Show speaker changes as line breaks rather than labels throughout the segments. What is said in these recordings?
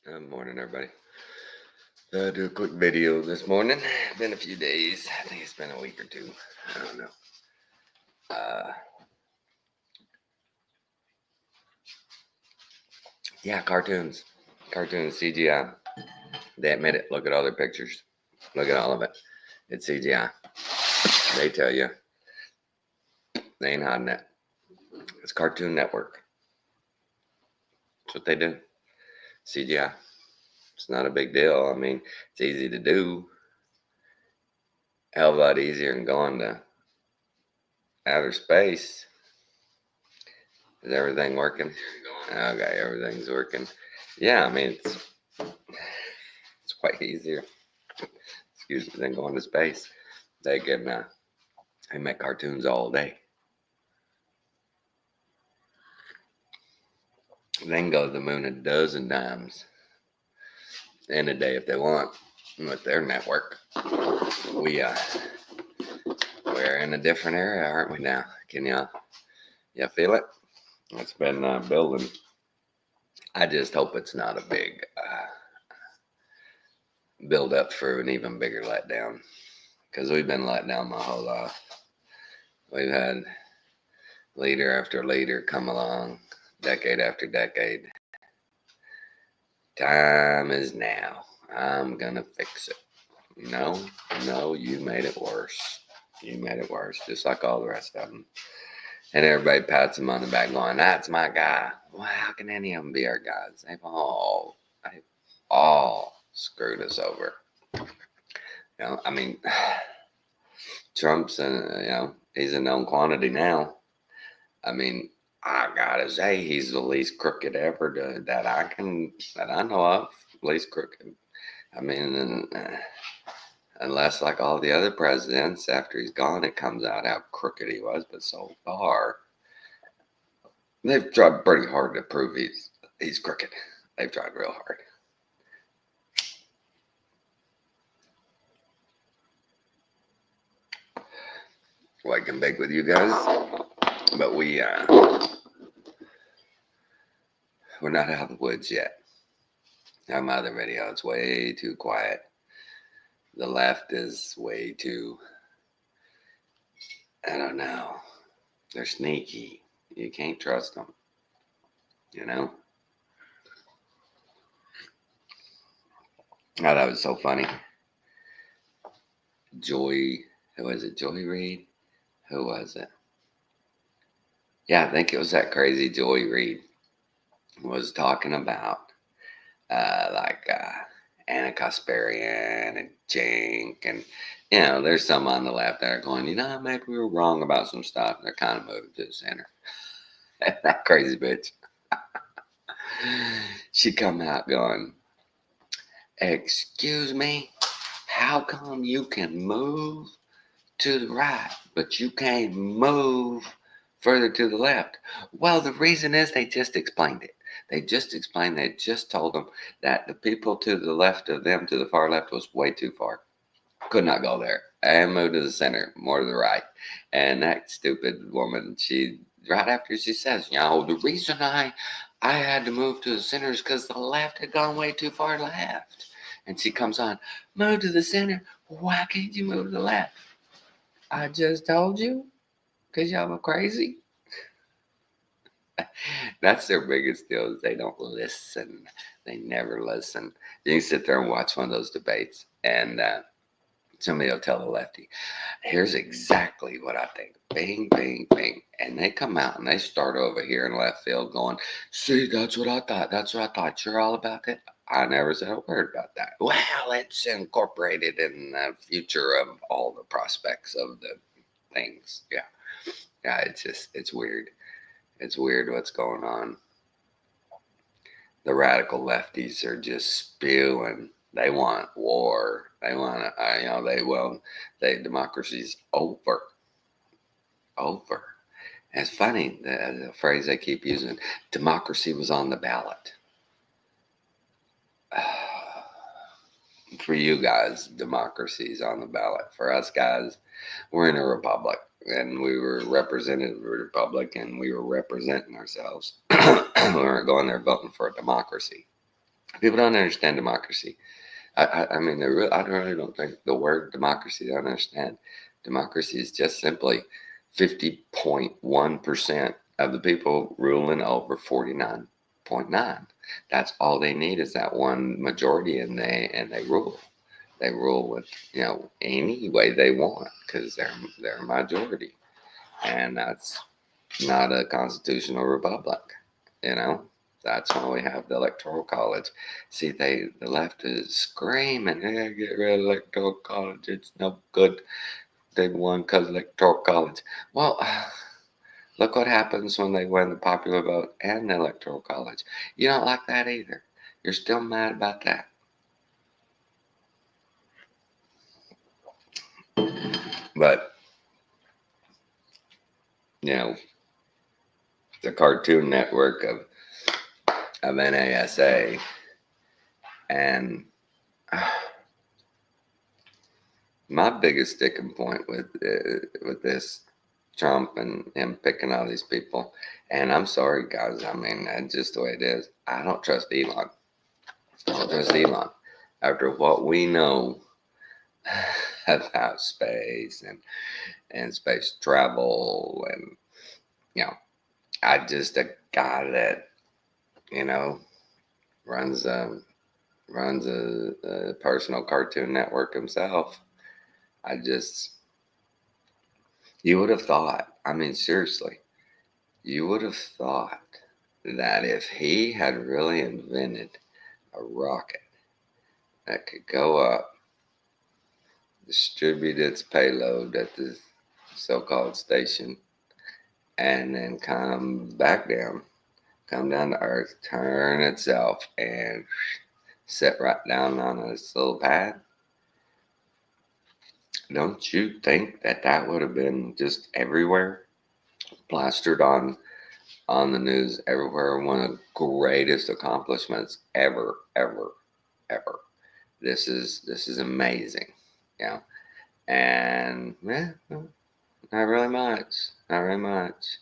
Good morning, everybody. Do a quick video this morning. Been a few days. I think it's been a week or two. I don't know. Uh, yeah, cartoons, CGI. They admit it. Look at all their pictures. Look at all of it. It's CGI. They tell you they ain't hiding it. It's Cartoon Network. That's what they do. CGI. It's not a big deal. I mean, it's easy to do. Hell of a lot easier than going to outer space. Is everything working? Okay, everything's working. Yeah, I mean it's way easier. Excuse me, than going to space. They can they make cartoons all day. They can go to the moon a dozen times in a day if they want with their network. We we're in a different era, aren't we now? Can you feel it? It's been building. I just hope it's not a big build up for an even bigger letdown, because we've been let down my whole life. We've had leader after leader come along, decade after decade. Time is now. I'm gonna fix it. No, no, you made it worse. You made it worse, just like all the rest of them. And everybody pats him on the back, going, "That's my guy." Well, how can any of them be our guys? They've all screwed us over. I mean, Trump's he's a known quantity now. I mean, I gotta say he's the least crooked ever that I know of. Least crooked. I mean, unless like all the other presidents, after he's gone, it comes out how crooked he was. But so far, they've tried pretty hard to prove he's crooked. They've tried real hard. Waking bake with you guys, but we're not out of the woods yet. Now my other video, it's way too quiet. The left is way too. I don't know. They're sneaky. You can't trust them. You know. Oh, that was so funny. Joy, who was it? Joy Reid? Who was it? Yeah, I think it was that crazy Joy Reid was talking about Anna Kasparian and Jink, and there's some on the left that are going, maybe we were wrong about some stuff. And they're kind of moving to the center. That crazy bitch. She come out going, "Excuse me, how come you can move to the right, but you can't move further to the left?" Well, the reason is they just explained it. They just told them that the people to the left of them, to the far left, was way too far. Could not go there. And moved to the center, more to the right. And that stupid woman, right after she says, the reason I had to move to the center is because the left had gone way too far left. And she comes on, "Move to the center. Why can't you move to the left?" "I just told you, because y'all are crazy." That's their biggest deal, is they don't listen. They never listen. You can sit there and watch one of those debates, and somebody will tell the lefty, "Here's exactly what I think." Bing, bing, bing. And they come out and they start over here in left field going, "See, that's what I thought. That's what I thought. You're all about that." I never said a word about that. Well, it's incorporated in the future of all the prospects of the things. Yeah. Yeah, it's weird. It's weird what's going on. The radical lefties are just spewing. They want war. They want democracy's over. Over. And it's funny, the phrase they keep using, democracy was on the ballot. For you guys, democracy's on the ballot. For us guys, we're in a republic. And we were represented in a republic, and we were representing ourselves. We weren't going there voting for a democracy. People don't understand democracy. I mean, I really don't think the word democracy, they don't understand. Democracy is just simply 50.1% of the people ruling over 49.9. That's all they need is that one majority, and they rule. They rule with any way they want because they're a majority, and that's not a constitutional republic. You know, that's why we have the electoral college. See, the left is screaming, "Hey, get rid of electoral college. It's no good. They won because electoral college." Well, look what happens when they win the popular vote and the electoral college. You don't like that either. You're still mad about that. But the Cartoon Network of NASA, and my biggest sticking point with this Trump and him picking all these people, and I'm sorry guys, I mean that's just the way it is. I don't trust Elon. I don't trust Elon. After what we know about space and space travel, and you know, I just a guy that you know runs a personal Cartoon Network himself. I just You would have thought, I mean, seriously, you would have thought that if he had really invented a rocket that could go up, distribute its payload at the so called station, and then come down to Earth, turn itself, and set right down on this little pad, don't you think that would have been just everywhere, plastered on the news everywhere? One of the greatest accomplishments ever, ever, ever. This is amazing, yeah. And not really much, not really much.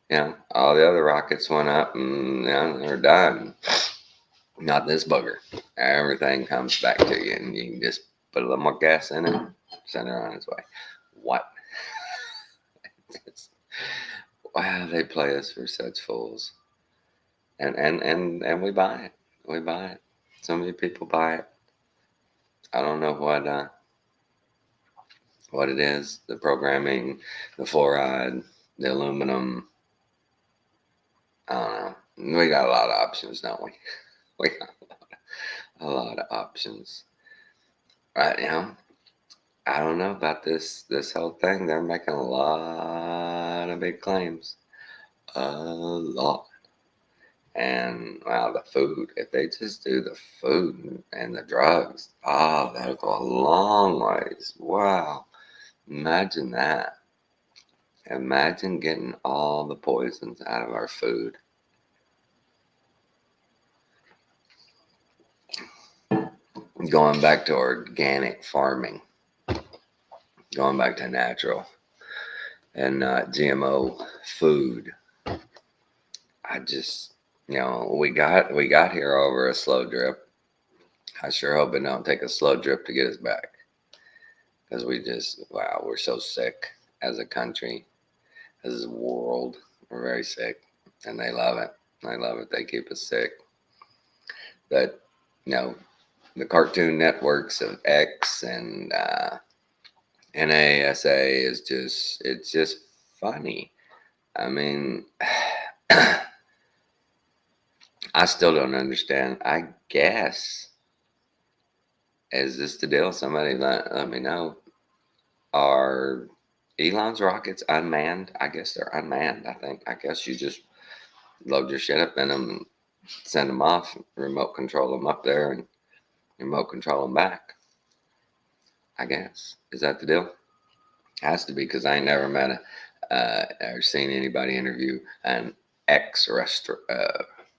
All the other rockets went up, and they're done. Not this bugger. Everything comes back to you, and you can just put a little more gas in it, send it on its way. What? Wow, they play us for such fools. And we buy it. We buy it. So many people buy it. I don't know what it is. The programming, the fluoride, the aluminum. I don't know. We got a lot of options, don't we? We got a lot of options. Right now, I don't know about this whole thing. They're making a lot of big claims. A lot. And wow, the food. If they just do the food and the drugs, oh, that'll go a long ways. Wow. Imagine that. Imagine getting all the poisons out of our food. Going back to organic farming, going back to natural and not GMO food. I just, we got here over a slow drip. I sure hope it don't take a slow drip to get us back, because we're so sick as a country, as a world. We're very sick, and they love it. They love it. They keep us sick. But the Cartoon Networks of X and NASA it's just funny. I mean, I still don't understand. I guess, is this the deal? Somebody let me know. Are Elon's rockets unmanned? I guess they're unmanned. I guess you just load your shit up in them and send them off, remote control them up there, and remote control them back. I guess. Is that the deal? Has to be, because I ain't never met or seen anybody interview an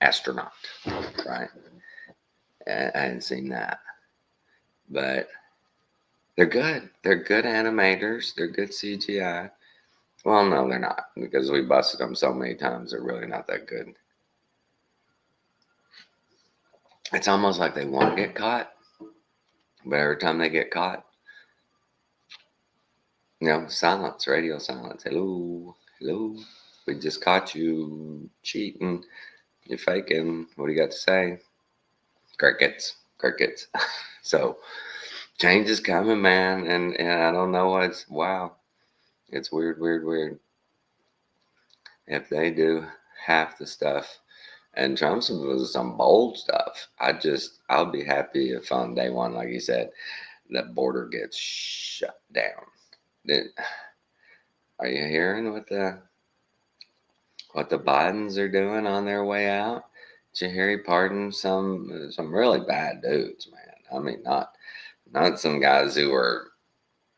astronaut, right? I hadn't seen that. But they're good. They're good animators. They're good CGI. Well, no, they're not, because we busted them so many times. They're really not that good. It's almost like they want to get caught, but every time they get caught, silence, radio silence. Hello, hello. We just caught you cheating. You're faking. What do you got to say? Crickets, crickets. So change is coming, man. And I don't know what's, wow. It's weird, weird, weird. If they do half the stuff, and Trump's was some bold stuff, I'll be happy if on day one, like you said, the border gets shut down. Are you hearing what the Bidens are doing on their way out? Did you hear he pardoned some really bad dudes, man? I mean, not some guys who were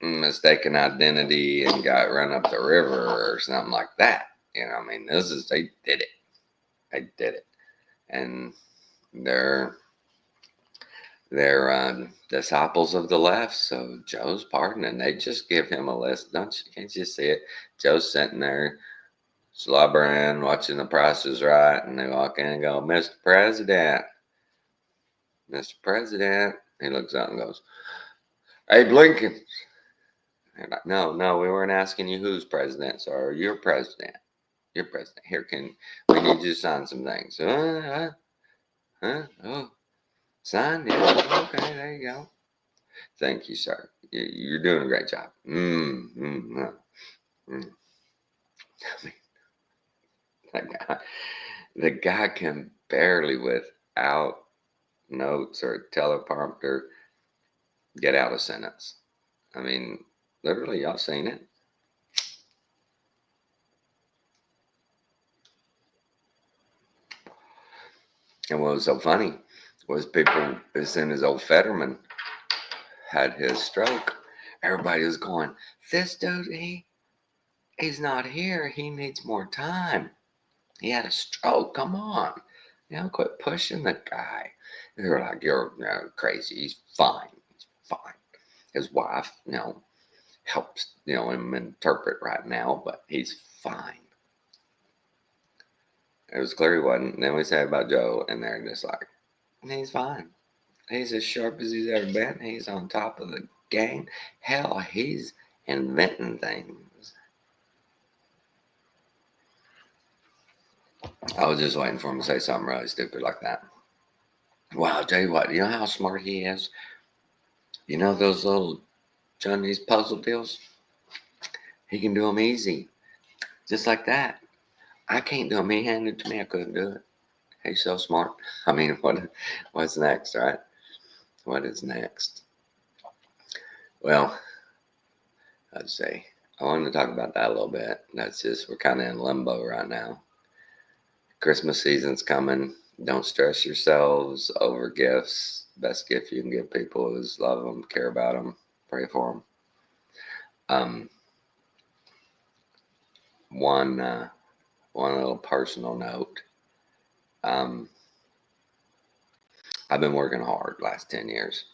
mistaken identity and got run up the river or something like that. I mean, they did it. They did it, and they're disciples of the left. So Joe's pardoning. They just give him a list. Can't you see it? Joe's sitting there slobbering, watching The Price is Right, and they walk in and go, "Mr. President, Mr. President." He looks out and goes, "Abe Lincoln." They're like, no, we weren't asking you who's president, sir. You're president. You're president. Here, we need you to sign some things. Oh, sign? Yeah, okay, there you go. Thank you, sir. You're doing a great job. I mean, the guy can barely, without notes or teleprompter, get out a sentence. I mean, literally, y'all seen it. And what was so funny was people, as soon as old Fetterman had his stroke, everybody was going, "This dude, he's not here. He needs more time. He had a stroke. Come on. Quit pushing the guy." And they were like, "You're crazy. He's fine. He's fine." His wife, helps, him interpret right now, but he's fine. It was clear he wasn't. And then we say about Joe, and they're just like, "He's fine. He's as sharp as he's ever been. He's on top of the game. Hell, he's inventing things." I was just waiting for him to say something really stupid like that. Well, I'll tell you what, you know how smart he is? You know those little Chinese puzzle deals? He can do them easy. Just like that. I can't do them. He handed it to me. I couldn't do it. He's so smart. I mean, what's next, right? What is next? Well, I'd say I wanted to talk about that a little bit. We're kind of in limbo right now. Christmas season's coming. Don't stress yourselves over gifts. Best gift you can give people is love them, care about them, pray for them. One little personal note. I've been working hard last 10 years,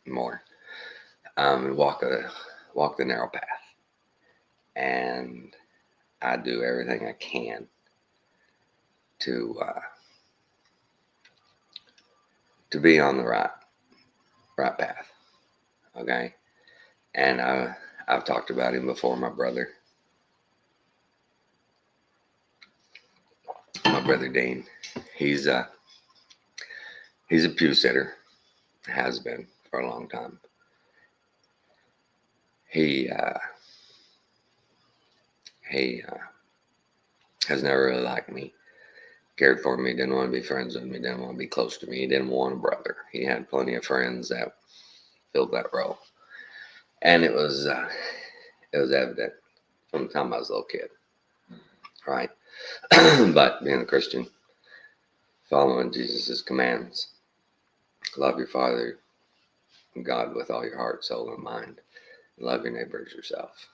more, and walk the narrow path, and I do everything I can to be on the right path. Okay, and I've talked about him before. My brother Dean, he's a pew sitter, has been for a long time. He has never really liked me, cared for me, didn't want to be friends with me, didn't want to be close to me. He didn't want a brother. He had plenty of friends that filled that role, and it was evident from the time I was a little kid, right? But being a Christian, following Jesus' commands, love your Father God with all your heart, soul, and mind, and love your neighbor as yourself.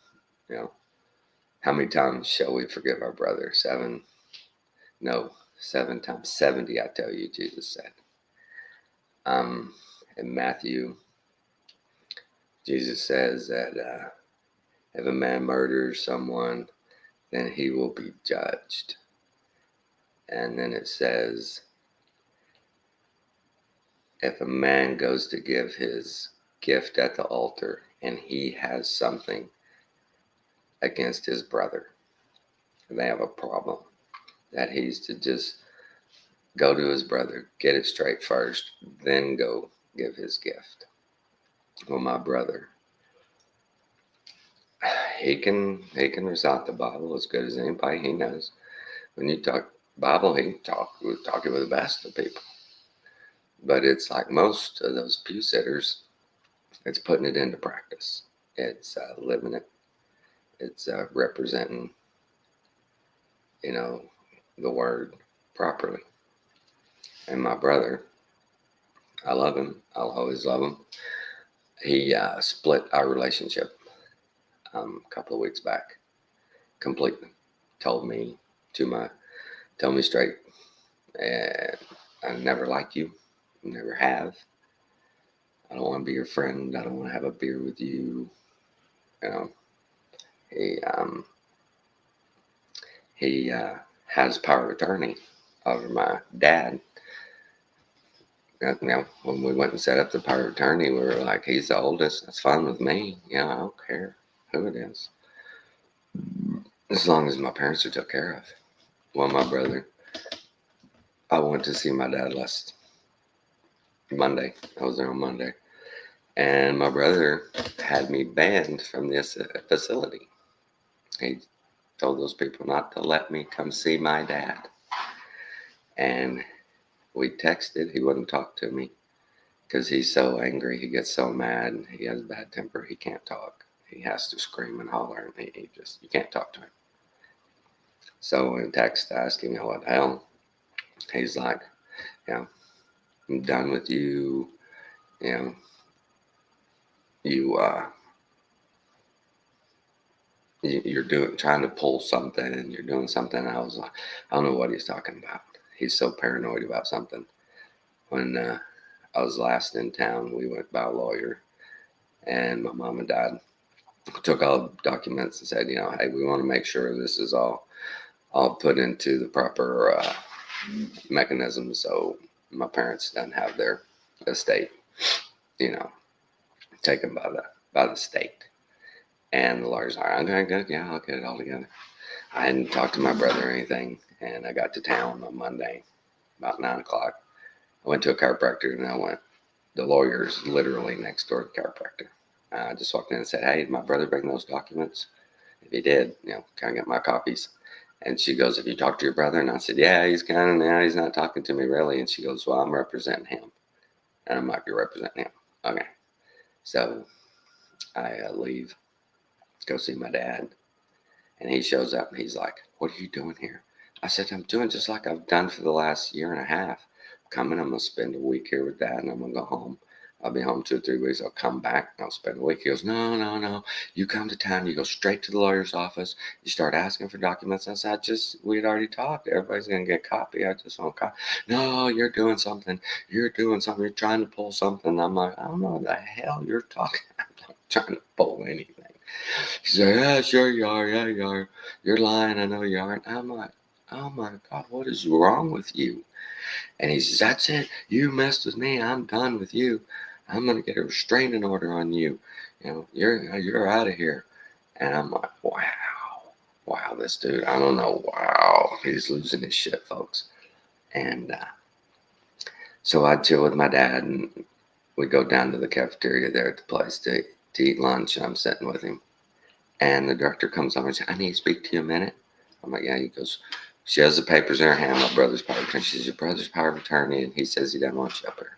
How many times shall we forgive our brother? 7? No, 7 times 70, I tell you, Jesus said. In Matthew, Jesus says that if a man murders someone, then he will be judged. And then it says if a man goes to give his gift at the altar and he has something against his brother, they have a problem, that he's to just go to his brother, get it straight first, then go give his gift. Well, my brother, he can recite the Bible as good as anybody. He knows. When you talk Bible, he can talk it with the best of people. But it's like most of those pew sitters, it's putting it into practice. It's living it. It's representing, you know, the word properly. And my brother, I love him. I'll always love him. He split our relationship a couple of weeks back completely. Told me straight, and I never like you, never have. I don't want to be your friend. I don't want to have a beer with you. You know, he has power of attorney over my dad. When we went and set up the power of attorney, we were like, he's the oldest. That's fine with me. I don't care who it is, as long as my parents are took care of. Well, my brother, I went to see my dad last Monday. I was there on Monday, and my brother had me banned from this facility. He told those people not to let me come see my dad. And we texted. He wouldn't talk to me because he's so angry. He gets so mad. He has a bad temper. He can't talk. He has to scream and holler, and you can't talk to him. So in text, asking him what the hell, he's like, I'm done with you. You're trying to pull something, and you're doing something. I was like, I don't know what he's talking about. He's so paranoid about something. When I was last in town, we went by a lawyer, and my mom and dad took all the documents and said, hey, we want to make sure this is all put into the proper mechanism, so my parents don't have their estate, taken by the state. And the lawyer's like, okay, yeah, I'll get it all together. I hadn't talked to my brother or anything, and I got to town on Monday about 9 o'clock. I went to a chiropractor, and the lawyer's literally next door to the chiropractor. I just walked in and said, hey, did my brother bring those documents? If he did, can I get my copies? And she goes, have you talked to your brother? And I said, yeah, he's not talking to me really. And she goes, well, I'm representing him. And I'm like, you're representing him? Okay. So I leave, go see my dad. And he shows up, and he's like, what are you doing here? I said, I'm doing just like I've done for the last year and a half. I'm going to spend a week here with Dad, and I'm going to go home. I'll be home 2 or 3 weeks. I'll come back, and I'll spend a week. He goes, no. You come to town. You go straight to the lawyer's office. You start asking for documents. I said, we had already talked. Everybody's going to get a copy. I just want a copy. No, you're doing something. You're trying to pull something. I'm like, I don't know what the hell you're talking about. I'm not trying to pull anything. He said, yeah, sure you are. Yeah, you are. You're lying. I know you aren't. I'm like, oh my God, what is wrong with you? And he says, that's it. You messed with me. I'm done with you. I'm going to get a restraining order on you. You're out of here. And I'm like, wow, this dude, I don't know. Wow, he's losing his shit, folks. And so I chill with my dad, and we go down to the cafeteria there at the place to eat lunch, and I'm sitting with him. And the director comes over and says, I need to speak to you a minute. I'm like, yeah. He goes, she has the papers in her hand, my brother's power of attorney. She says, your brother's power of attorney, and he says he doesn't want you up here.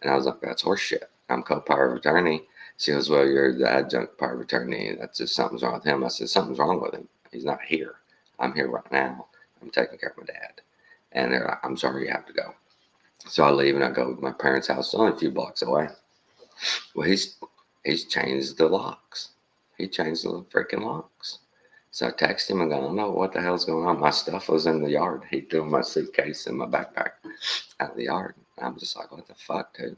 And I was like, that's horseshit. I'm co-power of attorney. She goes, well, you're the adjunct power of attorney. That's just something's wrong with him. I said, something's wrong with him. He's not here. I'm here right now. I'm taking care of my dad. And they're like, I'm sorry, you have to go. So I leave, and I go to my parents' house, only a few blocks away. Well, he's changed the locks. He changed the freaking locks. So I text him and go, I don't know what the hell's going on. My stuff was in the yard. He threw my suitcase and my backpack out of the yard. I'm just like, what the fuck, dude?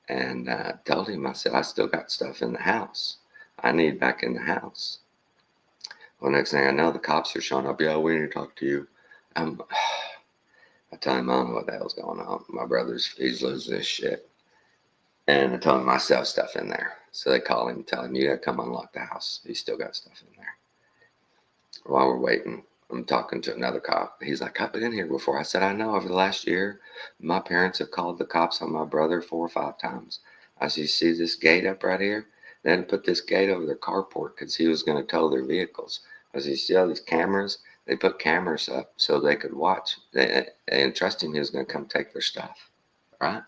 And I told him, I said, I still got stuff in the house. I need back in the house. Well, next thing I know, the cops are showing up. Yeah, we need to talk to you. I tell him I don't know what the hell's going on. My he's losing his shit. And I told him I still have stuff in there. So they call him and tell him, you got to come unlock the house. He's still got stuff in there. While we're waiting, I'm talking to another cop. He's like, I've been in here before. I said, I know. Over the last year, my parents have called the cops on my brother 4 or 5 times. I said, you see this gate up right here? They had to put this gate over their carport because he was going to tow their vehicles. I said, you see all these cameras? They put cameras up so they could watch. They trust him he was going to come take their stuff, right?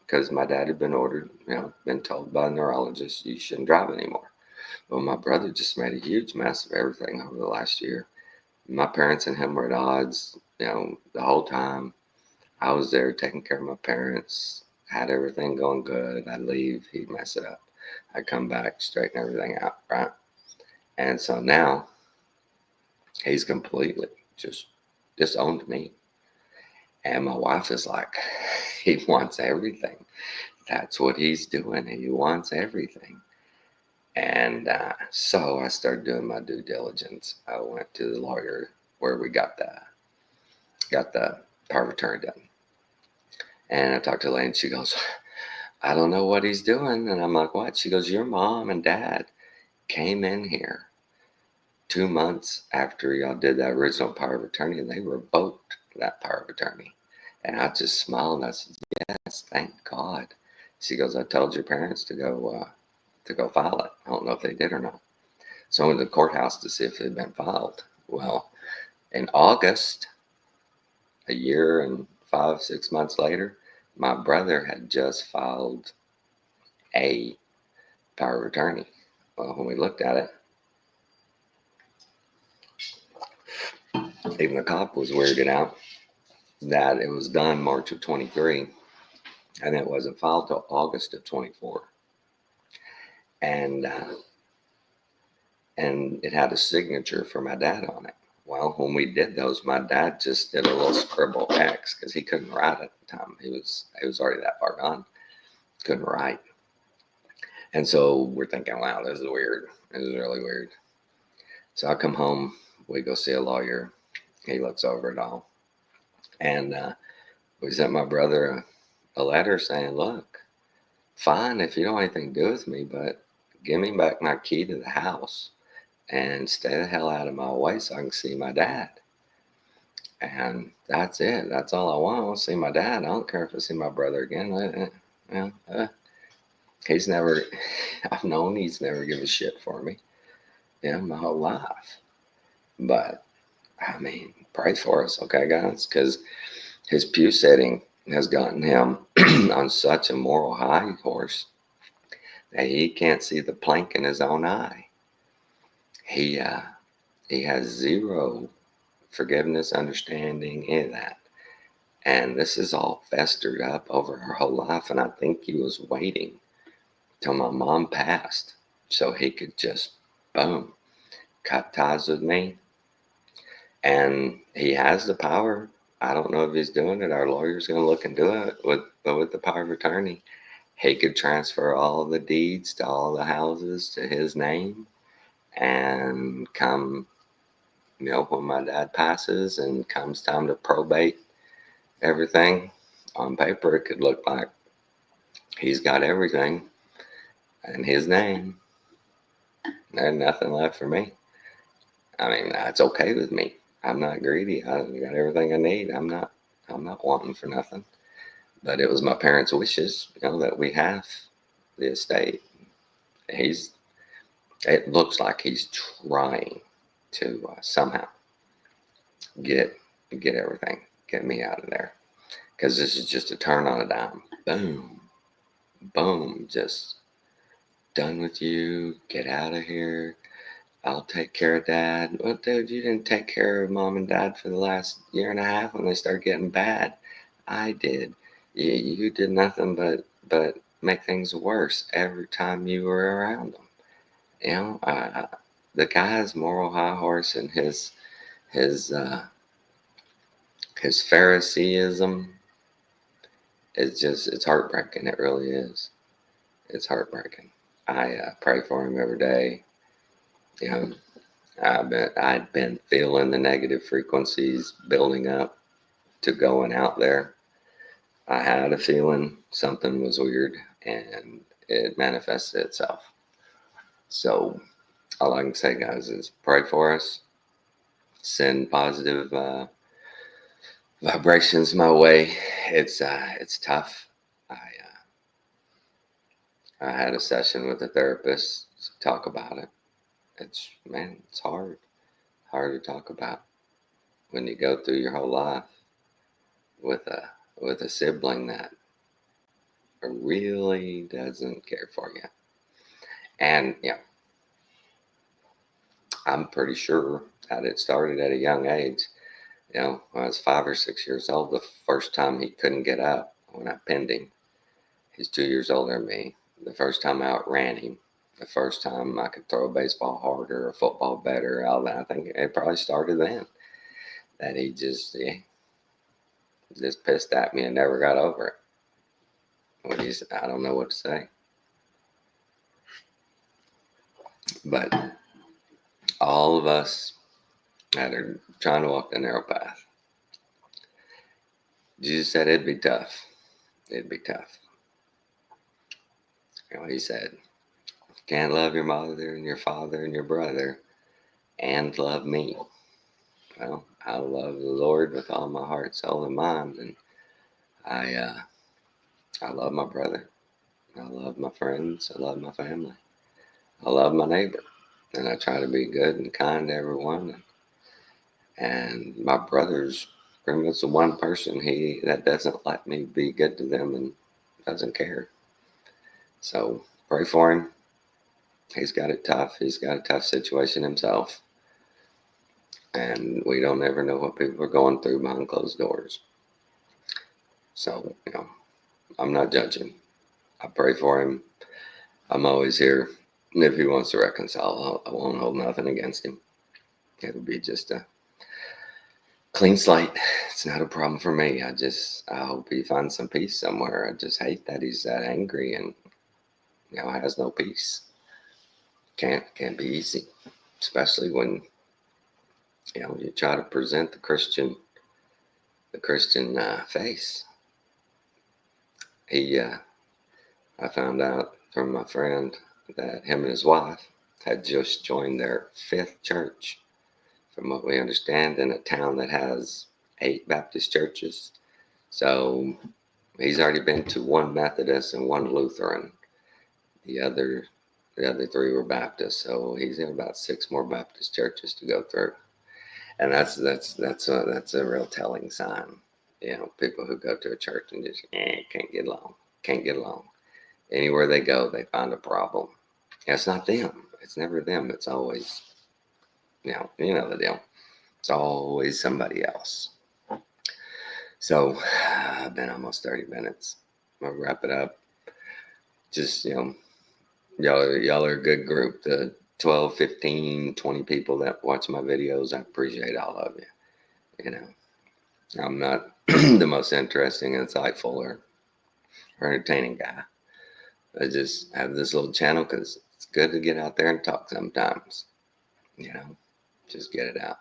Because my dad had been ordered, been told by a neurologist, you shouldn't drive anymore. Well, my brother just made a huge mess of everything over the last year. My parents and him were at odds, the whole time. I was there taking care of my parents, had everything going good. I'd leave, he'd mess it up. I'd come back, straighten everything out, right? And so now he's completely just disowned me. And my wife is like, he wants everything. That's what he's doing. He wants everything. And so I started doing my due diligence. I went to the lawyer where we got the power of attorney done. And I talked to the lady and she goes, I don't know what he's doing. And I'm like, what? She goes, your mom and dad came in here 2 months after y'all did that original power of attorney and they revoked that power of attorney. And I just smiled and I said, yes, thank God. She goes, I told your parents to go file it. I don't know if they did or not. So I went to the courthouse to see if it had been filed. Well, in August, a year and 5-6 months later, my brother had just filed a power of attorney. Well, when we looked at it, even the cop was weirded out that it was done March of 23 and it wasn't filed till August of 24. And it had a signature for my dad on it. Well, when we did those, my dad just did a little scribble X because he couldn't write at the time. He was already that far gone. Couldn't write. And so we're thinking, wow, this is weird. This is really weird. So I come home. We go see a lawyer. He looks over it all. And we sent my brother a letter saying, look, fine if you don't want anything to do with me, but give me back my key to the house and stay the hell out of my way so I can see my dad. And that's it. That's all I want. I want to see my dad. I don't care if I see my brother again. He's never, I've known he's never given a shit for me, my whole life. But, I mean, pray for us, okay, guys? Because his pew setting has gotten him on such a moral high horse that he can't see the plank in his own eye. He has zero forgiveness, understanding, any of that. And this is all festered up over her whole life. And I think he was waiting till my mom passed so he could just, boom, cut ties with me. And he has the power. I don't know if he's doing it. Our lawyer's going to look and do it. But with the power of attorney, he could transfer all the deeds to all the houses to his name. And come, when my dad passes and comes time to probate everything, on paper it could look like he's got everything in his name. There's nothing left for me. I mean, that's okay with me. I'm not greedy. I got everything I need. I'm not wanting for nothing. But it was my parents' wishes, that we have the estate. It looks like he's trying to somehow get everything, get me out of there. Because this is just a turn on a dime. Boom, boom, just done with you. Get out of here. I'll take care of dad. Well, dude, you didn't take care of mom and dad for the last year and a half when they started getting bad. I did. You did nothing but make things worse every time you were around them. The guy's moral high horse and his Phariseeism it's heartbreaking. It really is. It's heartbreaking. I pray for him every day. I'd been feeling the negative frequencies building up to going out there. I had a feeling something was weird, and it manifested itself. So all I can say, guys, is pray for us. Send positive vibrations my way. It's tough. I had a session with a therapist to talk about it. It's hard to talk about when you go through your whole life with a sibling that really doesn't care for you. And I'm pretty sure that it started at a young age. When I was 5 or 6 years old, the first time he couldn't get up when I pinned him. He's 2 years older than me. The first time I outran him, the first time I could throw a baseball harder, a football better, all that. I think it probably started then. That he just pissed at me and never got over it. I don't know what to say. But all of us that are trying to walk the narrow path, Jesus said it'd be tough. It'd be tough. He said, you can't love your mother and your father and your brother and love me. Well, I love the Lord with all my heart, soul, and mind, and I love my brother. I love my friends. I love my family. I love my neighbor, and I try to be good and kind to everyone. And my brother's pretty much the one person that doesn't let me be good to them and doesn't care. So pray for him. He's got it tough. He's got a tough situation himself. And we don't ever know what people are going through behind closed doors. So, I'm not judging. I pray for him. I'm always here. And if he wants to reconcile, I won't hold nothing against him. It'll be just a clean slate. It's not a problem for me. I hope he finds some peace somewhere. I just hate that he's that angry and has no peace. Can't be easy, especially when you try to present the Christian face. I found out from my friend that him and his wife had just joined their 5th church, from what we understand, in a town that has 8 Baptist churches. So he's already been to 1 Methodist and 1 Lutheran. The other 3 were Baptist. So he's in about 6 more Baptist churches to go through. And that's a real telling sign. People who go to a church and just can't get along. Anywhere they go, they find a problem. It's not them. It's never them. It's always, you know the deal. It's always somebody else. So I've been almost 30 minutes. I'll wrap it up. Just, y'all are a good group. The 12, 15, 20 people that watch my videos, I appreciate all of you. I'm not the most interesting, insightful, or entertaining guy. I just have this little channel because it's good to get out there and talk sometimes. Just get it out.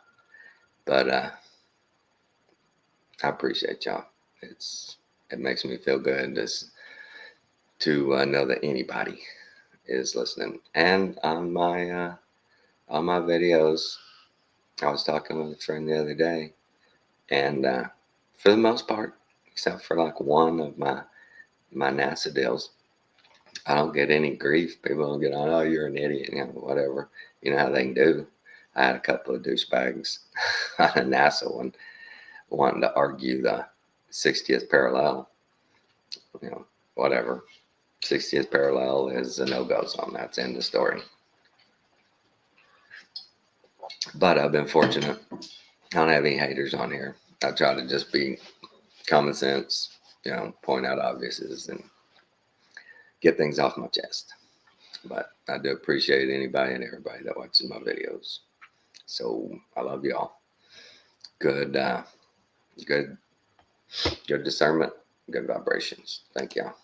But I appreciate y'all. It makes me feel good to know that anybody is listening. And on my videos, I was talking with a friend the other day, and for the most part, except for like one of my NASA deals, I don't get any grief. People don't get on, oh, you're an idiot, whatever. You know how they can do. I had a couple of douchebags on a NASA one wanting to argue the 60th parallel. Whatever. 60th parallel is a no-go zone. That's end of story. But I've been fortunate. I don't have any haters on here. I try to just be common sense, point out obviouses and get things off my chest. But I do appreciate anybody and everybody that watches my videos. So I love y'all. Good discernment, good vibrations. Thank y'all.